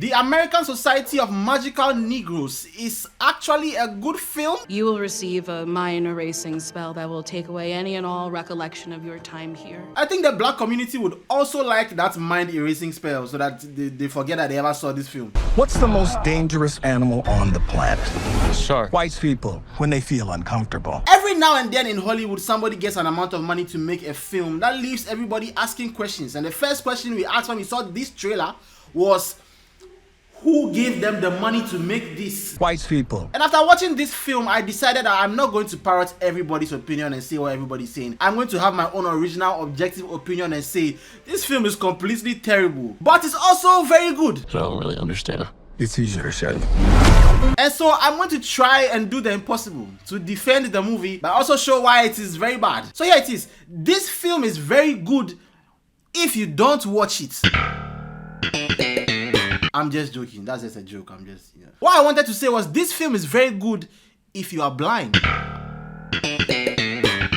The American Society of Magical Negroes is actually a good film. You will receive a mind erasing spell that will take away any and all recollection of your time here. I think the black community would also like that mind erasing spell so that they forget that they ever saw this film. What's the most dangerous animal on the planet? Shark. White people, when they feel uncomfortable. Every now and then in Hollywood, somebody gets an amount of money to make a film that leaves everybody asking questions. And the first question we asked when we saw this trailer was, who gave them the money to make this? White people. And after watching this film, I decided that I'm not going to parrot everybody's opinion and say what everybody's saying. I'm going to have my own original objective opinion and say, this film is completely terrible, but it's also very good. I don't really understand. It's easier said. And so I'm going to try and do the impossible to defend the movie, but also show why it is very bad. So here it is. This film is very good if you don't watch it. I'm just joking. That's just a joke. What I wanted to say was this film is very good if you are blind.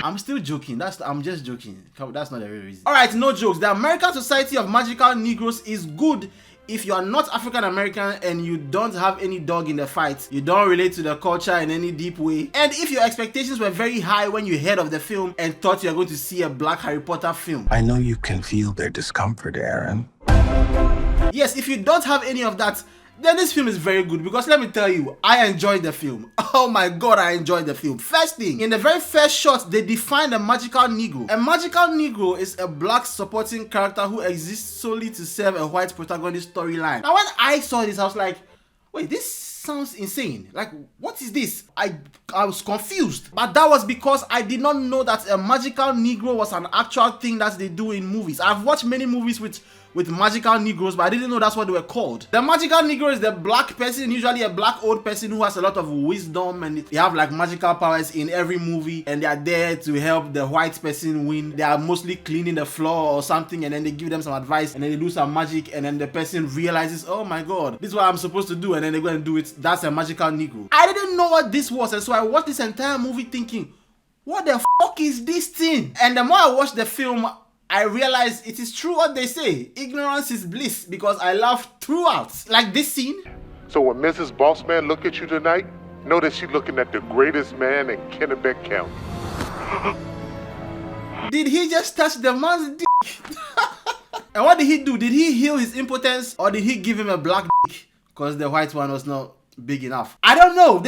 I'm still joking. I'm just joking. That's not the real reason. Alright, no jokes. The American Society of Magical Negroes is good if you are not African American and you don't have any dog in the fight. You don't relate to the culture in any deep way. And if your expectations were very high when you heard of the film and thought you were going to see a black Harry Potter film. I know you can feel their discomfort, Aaron. Yes, if you don't have any of that, then this film is very good because let me tell you, I enjoyed the film. Oh my god, I enjoyed the film. First thing, in the very first shot, they define a magical Negro. A magical Negro is a black supporting character who exists solely to serve a white protagonist storyline. Now when I saw this, I was like, wait, this sounds insane. Like, what is this? I was confused. But that was because I did not know that a magical Negro was an actual thing that they do in movies. I've watched many movies with magical Negroes, but I didn't know that's what they were called. The magical Negro is the black person, usually a black old person who has a lot of wisdom and they have like magical powers in every movie and they are there to help the white person win. They are mostly cleaning the floor or something and then they give them some advice and then they do some magic and then the person realizes, oh my god, this is what I'm supposed to do, and then they go and do it. That's a magical Negro. I didn't know what this was, and so I watched this entire movie thinking, what the fuck is this thing? And the more I watched the film, I realized it is true what they say. Ignorance is bliss, because I laughed throughout. Like this scene. So when Mrs. Bossman look at you tonight, know that she's looking at the greatest man in Kennebec County. Did he just touch the man's dick? And what did he do? Did he heal his impotence or did he give him a black dick because the white one was not big enough? I don't know.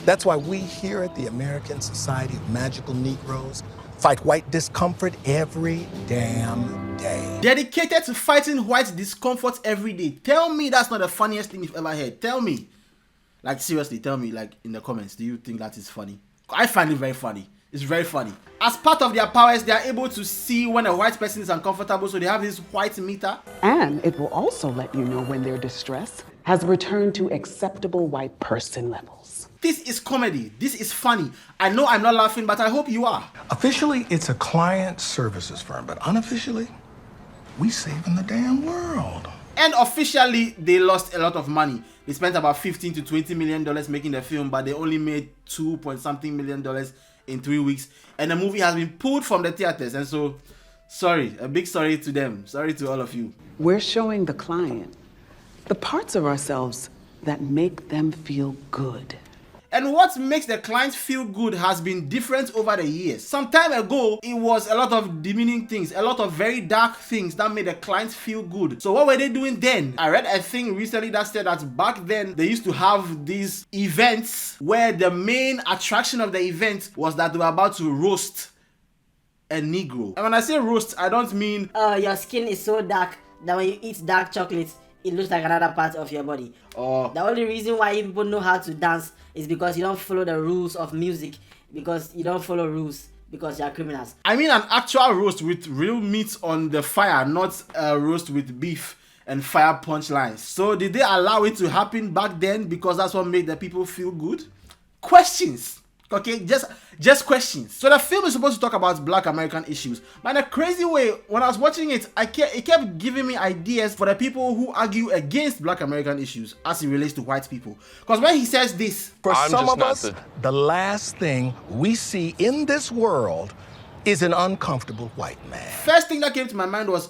That's why we here at the American Society of Magical Negroes fight white discomfort every damn day. Dedicated to fighting white discomfort every day. Tell me that's not the funniest thing you've ever heard. Tell me. Like seriously, tell me like in the comments, do you think that is funny? I find it very funny. It's very funny. As part of their powers, they are able to see when a white person is uncomfortable, so they have this white meter. And it will also let you know when their distress has returned to acceptable white person levels. This is comedy. This is funny. I know I'm not laughing, but I hope you are. Officially, it's a client services firm, but unofficially, we saving the damn world. And officially, they lost a lot of money. They spent about $15 to $20 million making the film, but they only made $2.something million in 3 weeks. And the movie has been pulled from the theaters. And so, sorry, a big sorry to them. Sorry to all of you. We're showing the client the parts of ourselves that make them feel good. And what makes the clients feel good has been different over the years. Some time ago, it was a lot of demeaning things, a lot of very dark things that made the clients feel good. So what were they doing then? I read a thing recently that said that back then, they used to have these events where the main attraction of the event was that they were about to roast a Negro. And when I say roast, I don't mean your skin is so dark that when you eat dark chocolate, it looks like another part of your body. The only reason why people know how to dance is because you don't follow the rules of music, because you don't follow rules, because you're criminals. I mean an actual roast with real meat on the fire, not a roast with beef and fire punchlines. So did they allow it to happen back then because that's what made the people feel good? Questions. Okay, just questions. So the film is supposed to talk about black American issues, but in a crazy way, when I was watching it, it kept giving me ideas for the people who argue against black American issues as it relates to white people. Because when he says this, for some of us, the last thing we see in this world is an uncomfortable white man. First thing that came to my mind was,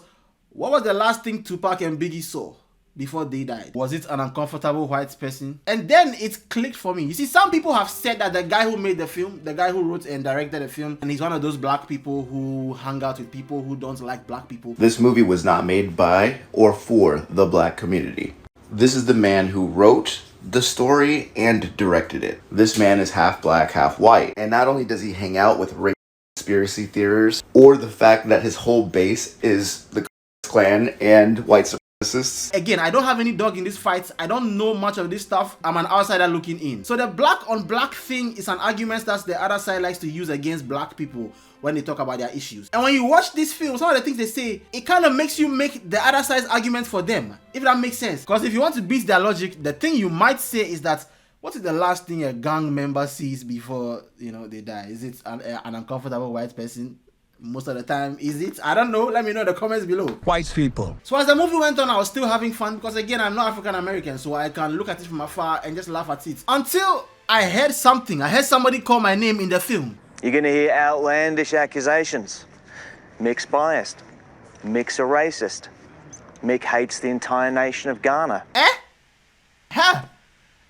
what was the last thing Tupac and Biggie saw? before they died? Was it an uncomfortable white person? And then it clicked for me. You see, some people have said that the guy who made the film, the guy who wrote and directed the film, and he's one of those black people who hang out with people who don't like black people. This movie was not made by or for the black community. This is the man who wrote the story and directed it. This man is half black, half white. And not only does he hang out with race conspiracy theorists, or the fact that his whole base is the Klan and white supremacists. Again, I don't have any dog in this fight. I don't know much of this stuff. I'm an outsider looking in. So the black on black thing is an argument that the other side likes to use against black people when they talk about their issues. And when you watch this film, some of the things they say, it kind of makes you make the other side's argument for them, if that makes sense. Because if you want to beat their logic, the thing you might say is that, what is the last thing a gang member sees before, you know, they die? Is it an uncomfortable white person? Most of the time, is it? I don't know. Let me know in the comments below. White people. So as the movie went on, I was still having fun because, again, I'm not African American, so I can look at it from afar and just laugh at it. Until I heard something. I heard somebody call my name in the film. You're going to hear outlandish accusations. Mick's biased. Mick's a racist. Mick hates the entire nation of Ghana. Huh?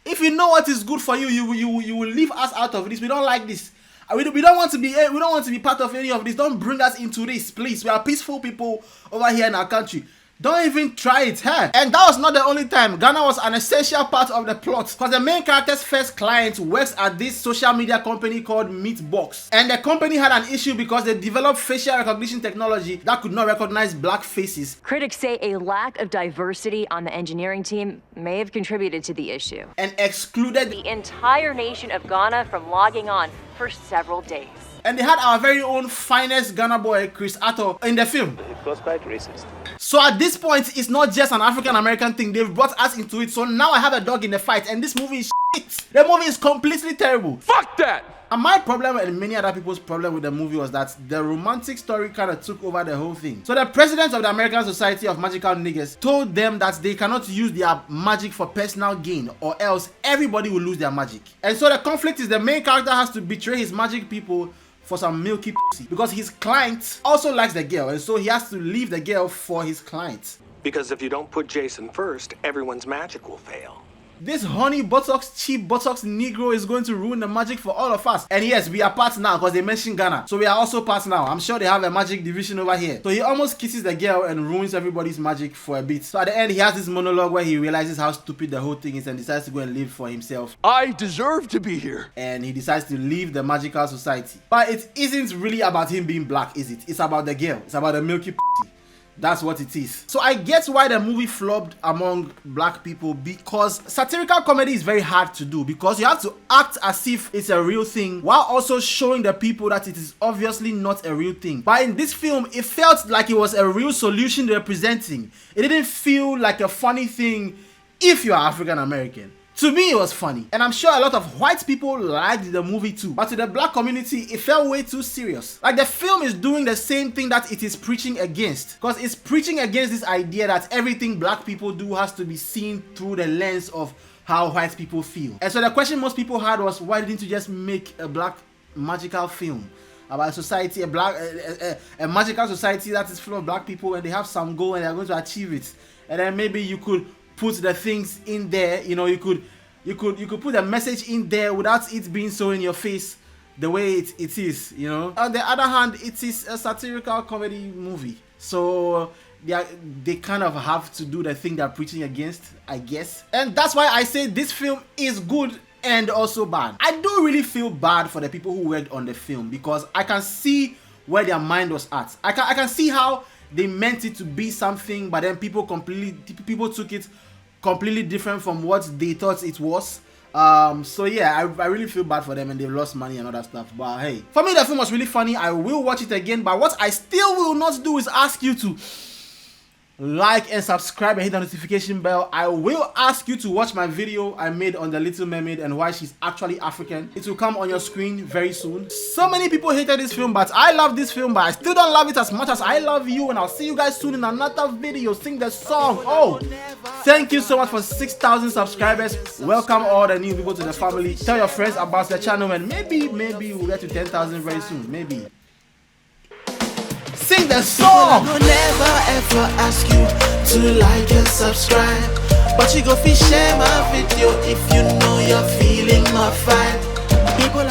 If you know what is good for you, you will leave us out of this. We don't like this. We don't want to be part of any of this. Don't bring us into this, please. We are peaceful people over here in our country. Don't even try it, huh? And that was not the only time. Ghana was an essential part of the plot because the main character's first client works at this social media company called Meatbox. And the company had an issue because they developed facial recognition technology that could not recognize black faces. Critics say a lack of diversity on the engineering team may have contributed to the issue. And excluded the entire nation of Ghana from logging on for several days. And they had our very own finest Ghana boy, Chris Atto, in the film. It was quite racist. So at this point, it's not just an African-American thing. They've brought us into it. So now I have a dog in the fight. And this movie is shit. The movie is completely terrible. Fuck that! And my problem and many other people's problem with the movie was that the romantic story kind of took over the whole thing. So the president of the American Society of Magical Negros told them that they cannot use their magic for personal gain or else everybody will lose their magic. And so the conflict is the main character has to betray his magic people for some milky pussy because his client also likes the girl, and so he has to leave the girl for his client. Because if you don't put Jason first, everyone's magic will fail. This honey buttocks, cheap buttocks Negro is going to ruin the magic for all of us. And yes, we are part now because they mentioned Ghana. So we are also part now. I'm sure they have a magic division over here. So he almost kisses the girl and ruins everybody's magic for a bit. So at the end, he has this monologue where he realizes how stupid the whole thing is and decides to go and live for himself. I deserve to be here. And he decides to leave the magical society. But it isn't really about him being black, is it? It's about the girl. It's about the milky pussy. That's what it is. So I get why the movie flopped among black people, because satirical comedy is very hard to do because you have to act as if it's a real thing while also showing the people that it is obviously not a real thing. But in this film, it felt like it was a real solution they're presenting. It didn't feel like a funny thing if you are African American. To me, it was funny, and I'm sure a lot of white people liked the movie too, but to the black community, it felt way too serious. Like the film is doing the same thing that it is preaching against, because it's preaching against this idea that everything black people do has to be seen through the lens of how white people feel. And so the question most people had was, why didn't you just make a black magical film about a society, a magical society that is full of black people and they have some goal and they're going to achieve it, and then maybe you could put the things in there, you know, you could put a message in there without it being so in your face the way it is, you know. On the other hand, it is a satirical comedy movie, so they kind of have to do the thing they're preaching against, I guess. And that's why I say this film is good and also bad. I do really feel bad for the people who worked on the film because I can see where their mind was at. I can see how they meant it to be something, but then people took it completely different from what they thought it was. So yeah, I really feel bad for them and they've lost money and all that stuff. But hey, for me the film was really funny. I will watch it again, but what I still will not do is ask you to like and subscribe and hit the notification bell. I will ask you to watch my video I made on the Little Mermaid and why she's actually African. It will come on your screen very soon. So many people hated this film, but I love this film, but I still don't love it as much as I love you, and I'll see you guys soon in another video. Sing the song. Oh, thank you so much for 6,000 subscribers. Welcome all the new people to the family. Tell your friends about the channel, and maybe we'll get to 10,000 very soon. Maybe. Sing the song. I never ever ask you to like and subscribe, but you go fi share my video if you know you're feeling my vibe. People